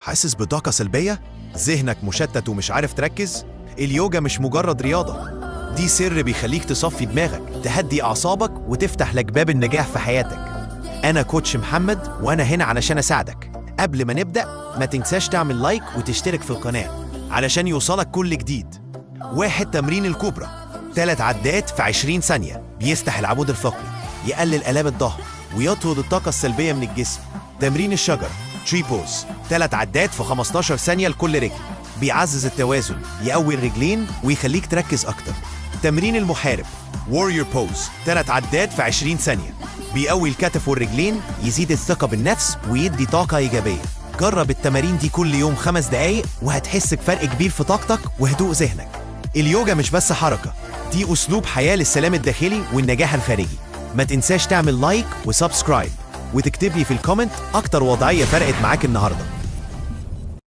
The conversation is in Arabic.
حاسس بطاقة سلبية؟ ذهنك مشتت ومش عارف تركز؟ اليوجا مش مجرد رياضة، دي سر بيخليك تصفي دماغك، تهدي أعصابك وتفتح لك باب النجاح في حياتك. أنا كوتش محمد وأنا هنا علشان أساعدك. قبل ما نبدأ ما تنساش تعمل لايك وتشترك في القناة علشان يوصلك كل جديد. 1. تمرين الكوبرا، 3 عدات في 20 ثانية، بيفتح العمود الفقري، يقلل آلام الظهر ويطرد الطاقة السلبية من الجسم. تمرين الشجرة تري بوز، 3 عدات في 15 ثانية لكل رجل، بيعزز التوازن، يقوي الرجلين ويخليك تركز أكتر. تمرين المحارب وورير بوز، 3 عدات في 20 ثانية، بيقوي الكتف والرجلين، يزيد الثقة بالنفس ويدي طاقة إيجابية. جرب التمارين دي كل يوم 5 دقايق وهتحس بفرق كبير في طاقتك وهدوء ذهنك. اليوجا مش بس حركة، دي أسلوب حياة للسلام الداخلي والنجاح الخارجي. ما تنساش تعمل لايك وسبسكرايب وتكتب لي في الكومنت أكتر وضعية فرقت معاك النهاردة.